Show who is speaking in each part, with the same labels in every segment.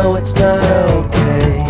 Speaker 1: know it's not okay.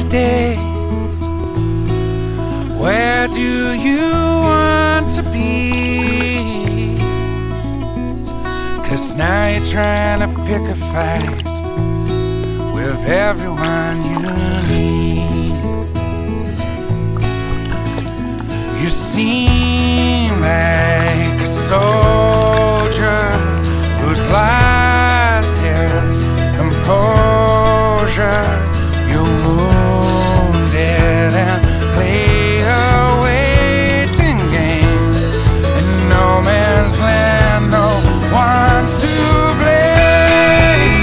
Speaker 2: Day, where do you want to be? 'Cause now you're trying to pick a fight with everyone you need. You seem like a soldier who's lost his composure. You wounded and play a waiting game in no man's land. No one's to blame.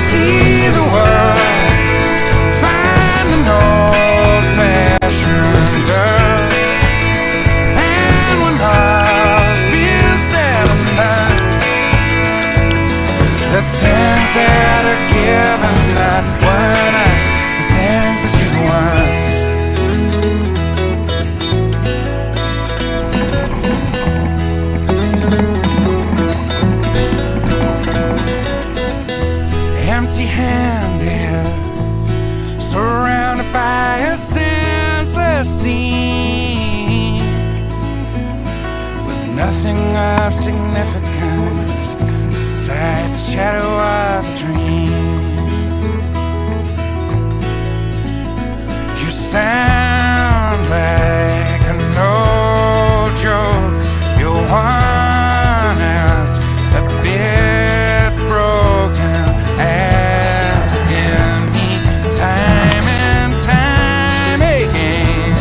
Speaker 2: See the world, find an old-fashioned girl, and when all's been said and done, the things that are given, not one eye. Things that you want. Empty-handed, surrounded by a senseless scene, with nothing of significance besides the shadow of a dream. Sound like a no-joke. Your one out's a bit broken, asking me time and time again,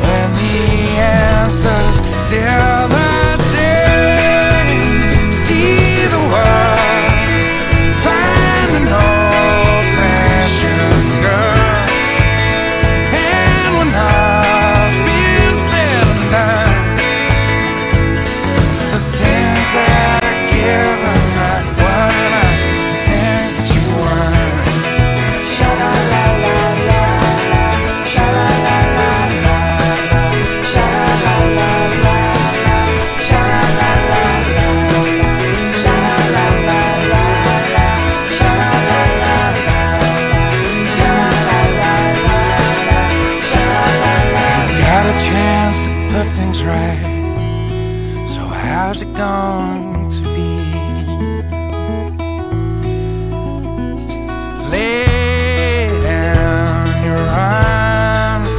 Speaker 2: when the answer's still the same. See the world, find an old-fashioned girl. How's it going to be? Lay down your arms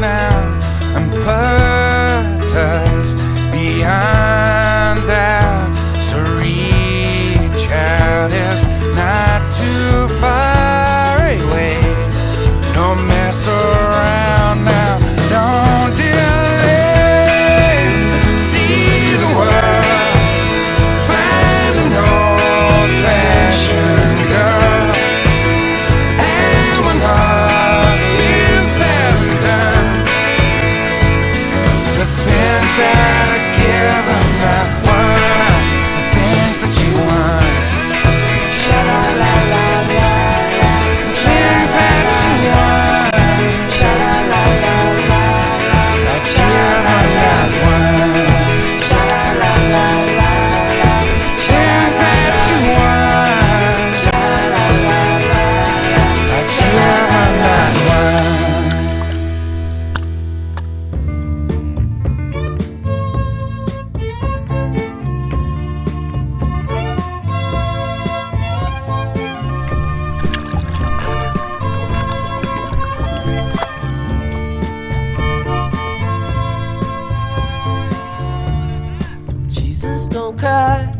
Speaker 1: just don't cry.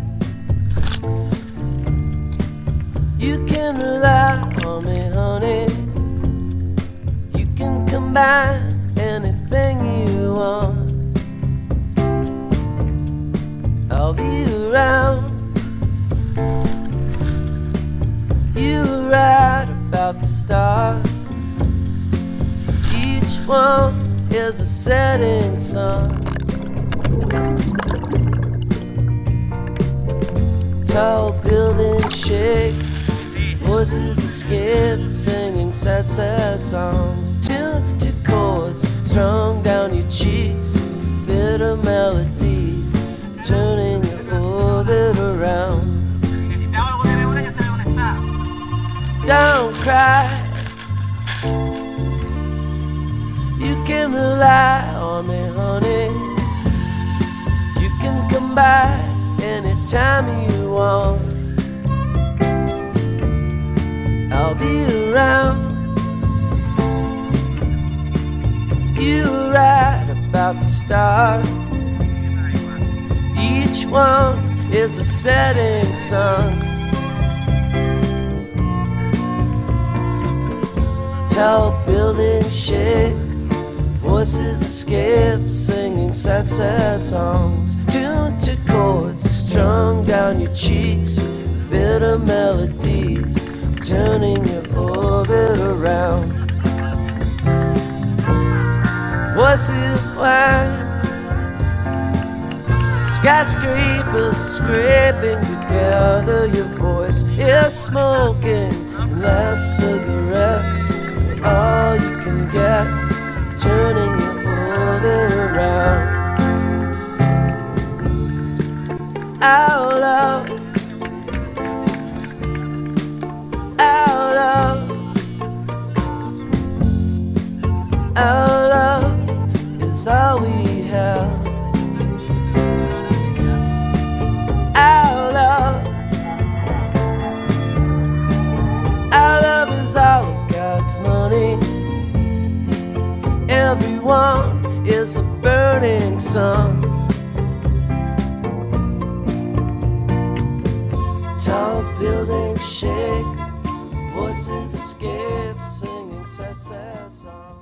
Speaker 1: You can rely on me, honey. You can combine anything you want. I'll be around. You were right about the stars. Each one is a setting sun. Tall buildings shake, voices escape, singing sad, sad songs, tuned to chords strung down your cheeks, bitter melodies, turning your orbit around. Don't cry. You can rely on me, honey. You can come by anytime you want. I'll be around. You were right about the stars. Each one is a setting sun. Tall buildings shake, voices escape, singing sad, sad songs, tuned to chords strung down your cheeks, bitter melodies, turning your orbit around. Voices whine, skyscrapers are scraping together. Your voice is smoking, and last cigarettes all you can get, turning your orbit around. Our love, our love, our love is all we have. Our love is all of God's money. Everyone is a burning sun. Tall buildings shake, voices escape, singing sad, sad songs.